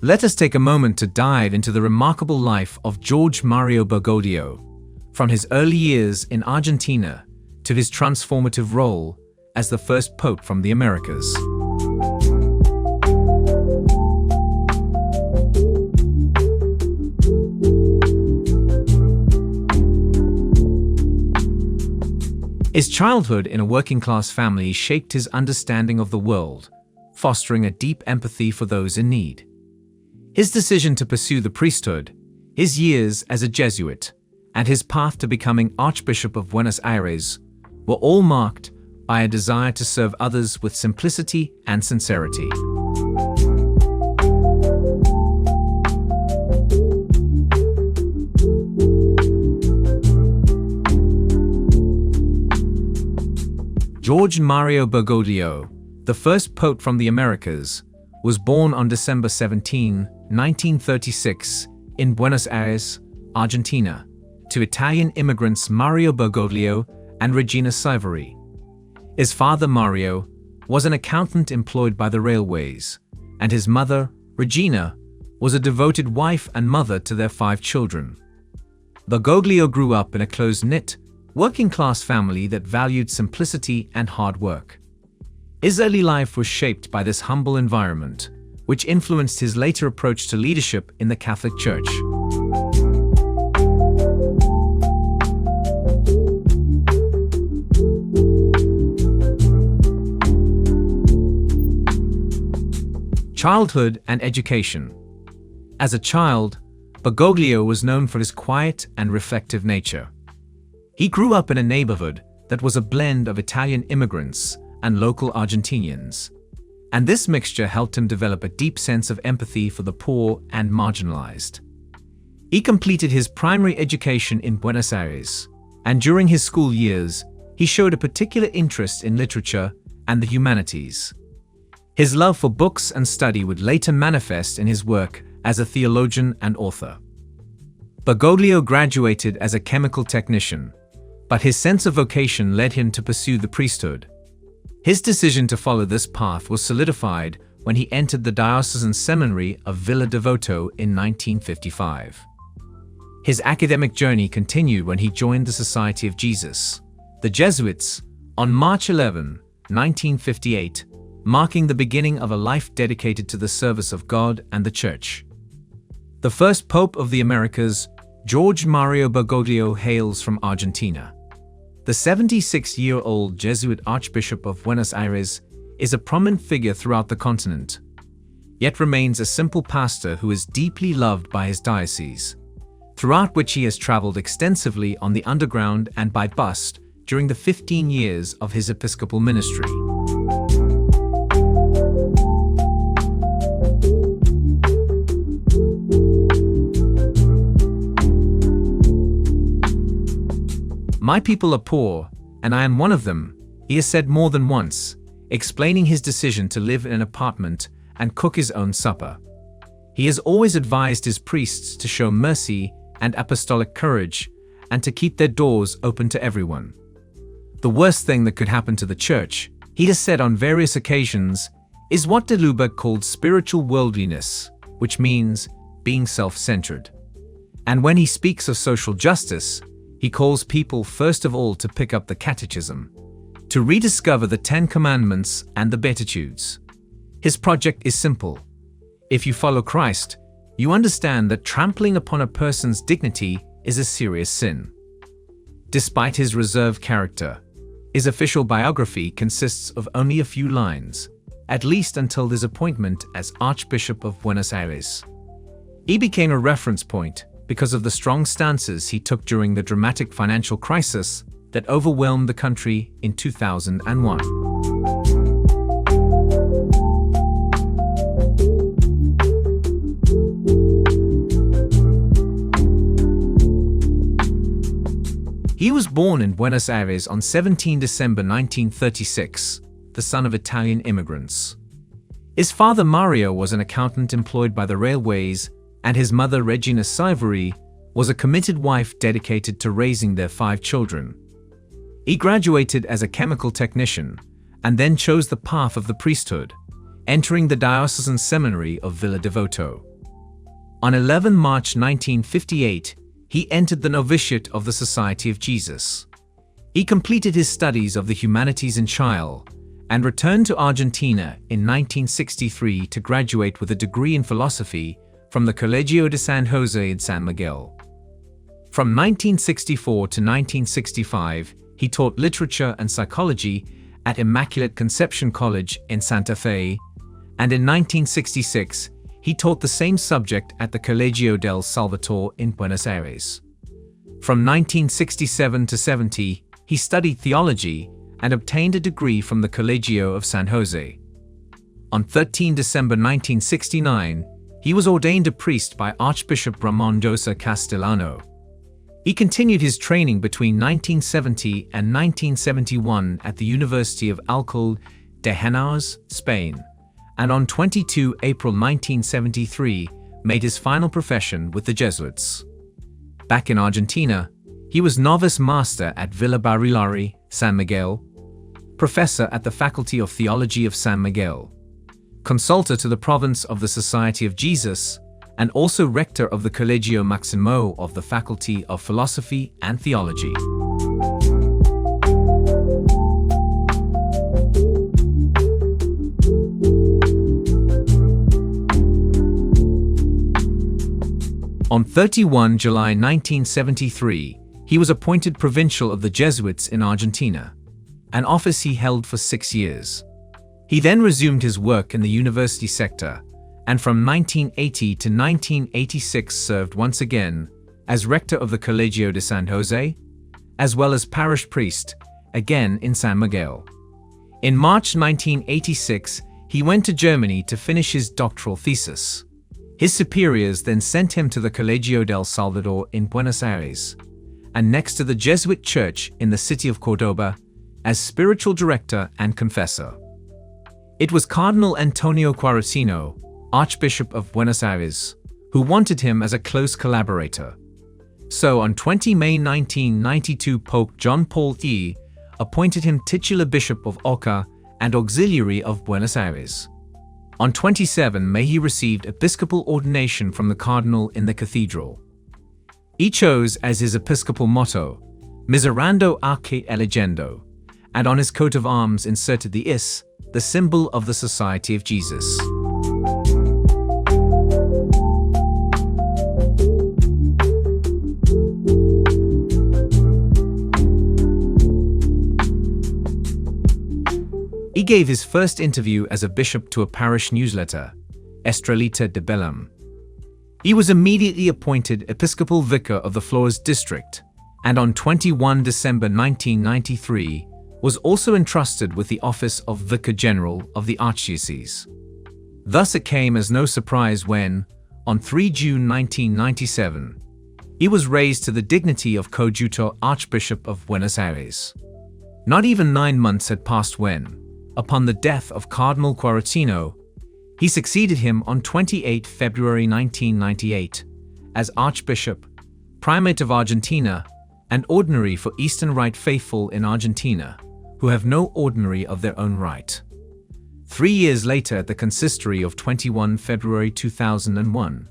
Let us take a moment to dive into the remarkable life of Jorge Mario Bergoglio, from his early years in Argentina to his transformative role as the first pope from the Americas. His childhood in a working-class family shaped his understanding of the world, fostering a deep empathy for those in need. His decision to pursue the priesthood, his years as a Jesuit, and his path to becoming Archbishop of Buenos Aires were all marked by a desire to serve others with simplicity and sincerity. Jorge Mario Bergoglio, the first pope from the Americas, was born on December 17, 1936, in Buenos Aires, Argentina, to Italian immigrants Mario Bergoglio and Regina Saivari. His father, Mario, was an accountant employed by the railways, and his mother, Regina, was a devoted wife and mother to their 5 children. Bergoglio grew up in a close-knit, working-class family that valued simplicity and hard work. His early life was shaped by this humble environment, which influenced his later approach to leadership in the Catholic Church. Childhood and education. As a child, Bergoglio was known for his quiet and reflective nature. He grew up in a neighborhood that was a blend of Italian immigrants and local Argentinians, and this mixture helped him develop a deep sense of empathy for the poor and marginalized. He completed his primary education in Buenos Aires, and during his school years, he showed a particular interest in literature and the humanities. His love for books and study would later manifest in his work as a theologian and author. Bergoglio graduated as a chemical technician, but his sense of vocation led him to pursue the priesthood. His decision to follow this path was solidified when he entered the diocesan seminary of Villa Devoto in 1955. His academic journey continued when he joined the Society of Jesus, the Jesuits, on March 11, 1958, marking the beginning of a life dedicated to the service of God and the Church. The first Pope of the Americas, Jorge Mario Bergoglio, hails from Argentina. The 76-year-old Jesuit Archbishop of Buenos Aires is a prominent figure throughout the continent, yet remains a simple pastor who is deeply loved by his diocese, throughout which he has traveled extensively on the underground and by bus during the 15 years of his episcopal ministry. "My people are poor, and I am one of them," he has said more than once, explaining his decision to live in an apartment and cook his own supper. He has always advised his priests to show mercy and apostolic courage and to keep their doors open to everyone. "The worst thing that could happen to the Church," he has said on various occasions, "is what de Lubac called spiritual worldliness, which means being self-centered." And when he speaks of social justice, he calls people first of all to pick up the Catechism, to rediscover the 10 Commandments and the Beatitudes. His project is simple. If you follow Christ, you understand that trampling upon a person's dignity is a serious sin. Despite his reserved character, his official biography consists of only a few lines, at least until his appointment as Archbishop of Buenos Aires. He became a reference point because of the strong stances he took during the dramatic financial crisis that overwhelmed the country in 2001. He was born in Buenos Aires on 17 December 1936, the son of Italian immigrants. His father Mario was an accountant employed by the railways, and his mother Regina Saivari was a committed wife dedicated to raising their 5 children. He graduated as a chemical technician and then chose the path of the priesthood, entering the diocesan seminary of Villa Devoto. On 11 March 1958, he entered the novitiate of the Society of Jesus. He completed his studies of the humanities in Chile and returned to Argentina in 1963 to graduate with a degree in philosophy from the Colegio de San Jose in San Miguel. From 1964 to 1965, he taught literature and psychology at Immaculate Conception College in Santa Fe, and in 1966, he taught the same subject at the Colegio del Salvatore in Buenos Aires. From 1967 to 70, he studied theology and obtained a degree from the Colegio of San Jose. On 13 December 1969, he was ordained a priest by Archbishop Ramon José Castellano. He continued his training between 1970 and 1971 at the University of Alcalá de Henares, Spain, and on 22 April 1973 made his final profession with the Jesuits. Back in Argentina, he was novice master at Villa Barilari, San Miguel, professor at the Faculty of Theology of San Miguel, consultor to the province of the Society of Jesus, and also rector of the Colegio Maximo of the Faculty of Philosophy and Theology. On 31 July 1973, he was appointed provincial of the Jesuits in Argentina, an office he held for 6 years. He then resumed his work in the university sector, and from 1980 to 1986 served once again as rector of the Colegio de San Jose, as well as parish priest, again in San Miguel. In March 1986, he went to Germany to finish his doctoral thesis. His superiors then sent him to the Colegio del Salvador in Buenos Aires, and next to the Jesuit church in the city of Córdoba, as spiritual director and confessor. It was Cardinal Antonio Quaresino, Archbishop of Buenos Aires, who wanted him as a close collaborator. So on 20 May 1992, Pope John Paul II appointed him titular Bishop of Oca and Auxiliary of Buenos Aires. On 27 May he received episcopal ordination from the cardinal in the cathedral. He chose as his episcopal motto, Miserando Arce Elegendo, and on his coat of arms inserted the Is, the symbol of the Society of Jesus. He gave his first interview as a bishop to a parish newsletter, Estrelita de Belém. He was immediately appointed Episcopal Vicar of the Flores district, and on 21 December 1993 was also entrusted with the office of Vicar General of the Archdiocese. Thus it came as no surprise when, on 3 June 1997, he was raised to the dignity of Coadjutor Archbishop of Buenos Aires. Not even 9 months had passed when, upon the death of Cardinal Quaresino, he succeeded him on 28 February 1998 as Archbishop, Primate of Argentina, and Ordinary for Eastern Rite faithful in Argentina, who have no ordinary of their own right. 3 years later, at the consistory of 21 February 2001,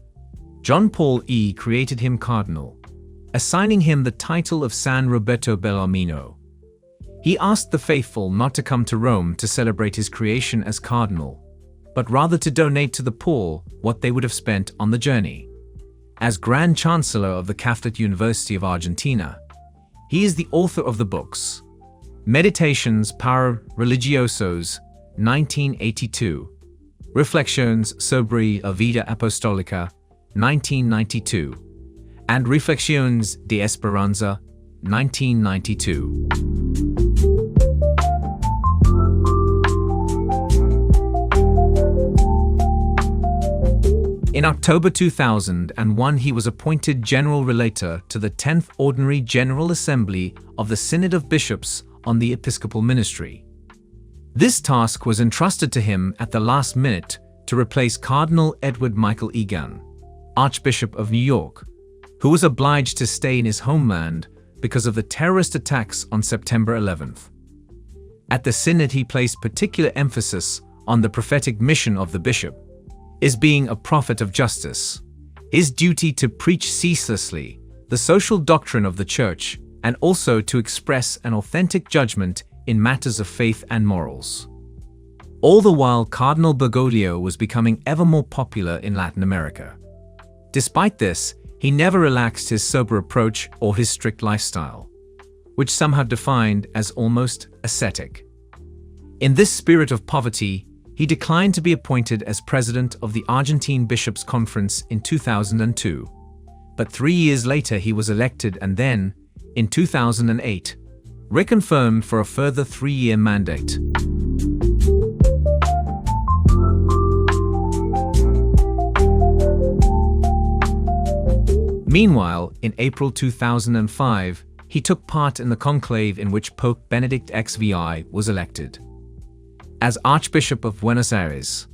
John Paul II created him cardinal, assigning him the title of San Roberto Bellarmino. He asked the faithful not to come to Rome to celebrate his creation as cardinal, but rather to donate to the poor what they would have spent on the journey. As Grand Chancellor of the Catholic University of Argentina, he is the author of the books Meditations para Religiosos, 1982, Reflexiones sobre a Vida Apostólica, 1992, and Reflexiones de Esperanza, 1992. In October 2001, he was appointed General Relator to the 10th Ordinary General Assembly of the Synod of Bishops on the Episcopal Ministry. This task was entrusted to him at the last minute to replace Cardinal Edward Michael Egan, Archbishop of New York, who was obliged to stay in his homeland because of the terrorist attacks on September 11th. At the Synod, he placed particular emphasis on the prophetic mission of the bishop, is being a prophet of justice, his duty to preach ceaselessly the social doctrine of the Church and also to express an authentic judgment in matters of faith and morals. All the while, Cardinal Bergoglio was becoming ever more popular in Latin America. Despite this, he never relaxed his sober approach or his strict lifestyle, which some have defined as almost ascetic. In this spirit of poverty, he declined to be appointed as president of the Argentine Bishops' Conference in 2002. But 3 years later he was elected and then, in 2008, reconfirmed for a further 3-year mandate. Meanwhile, in April 2005, he took part in the conclave in which Pope Benedict XVI was elected. As Archbishop of Buenos Aires,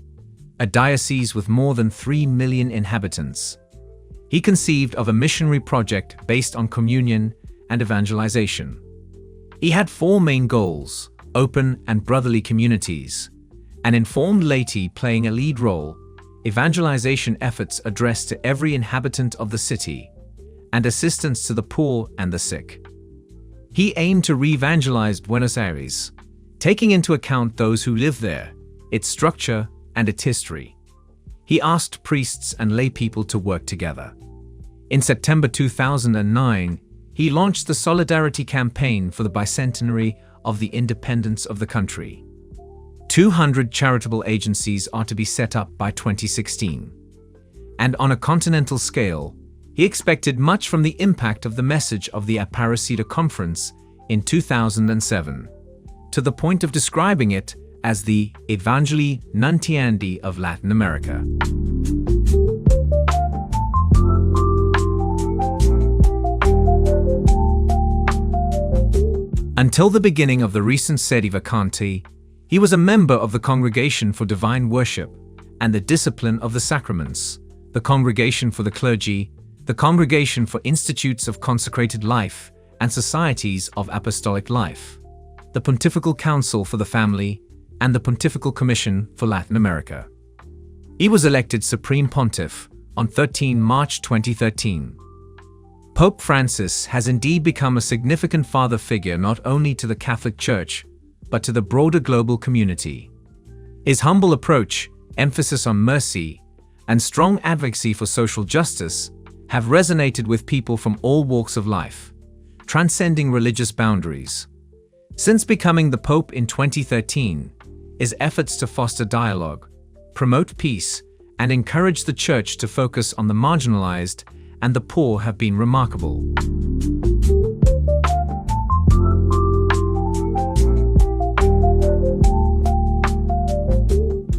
a diocese with more than 3 million inhabitants, he conceived of a missionary project based on communion and evangelization. He had 4 main goals: open and brotherly communities, an informed laity playing a lead role, evangelization efforts addressed to every inhabitant of the city, and assistance to the poor and the sick. He aimed to re-evangelize Buenos Aires, taking into account those who live there, its structure, and its history. He asked priests and lay people to work together. In September 2009, he launched the Solidarity Campaign for the bicentenary of the independence of the country. 200 charitable agencies are to be set up by 2016. And on a continental scale, he expected much from the impact of the message of the Aparecida Conference in 2007, to the point of describing it as the Evangelii Nuntiandi of Latin America. Until the beginning of the recent Sedi Vacanti, he was a member of the Congregation for Divine Worship and the Discipline of the Sacraments, the Congregation for the Clergy, the Congregation for Institutes of Consecrated Life and Societies of Apostolic Life, the Pontifical Council for the Family, and the Pontifical Commission for Latin America. He was elected Supreme Pontiff on 13 March 2013. Pope Francis has indeed become a significant father figure not only to the Catholic Church, but to the broader global community. His humble approach, emphasis on mercy, and strong advocacy for social justice have resonated with people from all walks of life, transcending religious boundaries. Since becoming the Pope in 2013, his efforts to foster dialogue, promote peace, and encourage the Church to focus on the marginalized and the poor have been remarkable.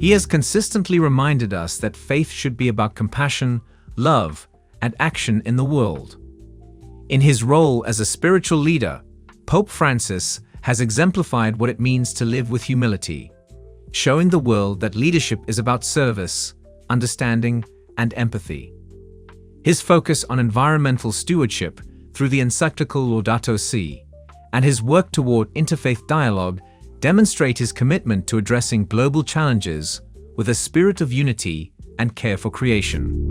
He has consistently reminded us that faith should be about compassion, love, and action in the world. In his role as a spiritual leader, Pope Francis has exemplified what it means to live with humility, showing the world that leadership is about service, understanding, and empathy. His focus on environmental stewardship through the encyclical Laudato Si and his work toward interfaith dialogue demonstrate his commitment to addressing global challenges with a spirit of unity and care for creation.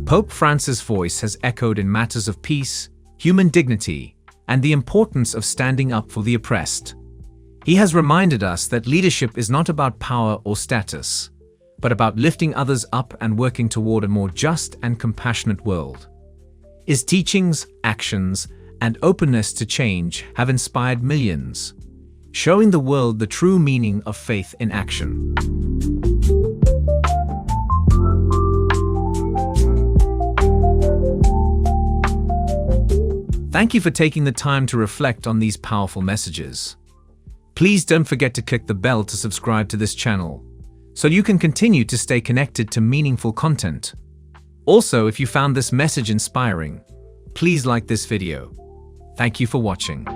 Pope Francis' voice has echoed in matters of peace, human dignity, and the importance of standing up for the oppressed. He has reminded us that leadership is not about power or status, but about lifting others up and working toward a more just and compassionate world. His teachings, actions, and openness to change have inspired millions, showing the world the true meaning of faith in action. Thank you for taking the time to reflect on these powerful messages. Please don't forget to click the bell to subscribe to this channel, so you can continue to stay connected to meaningful content. Also, if you found this message inspiring, please like this video. Thank you for watching.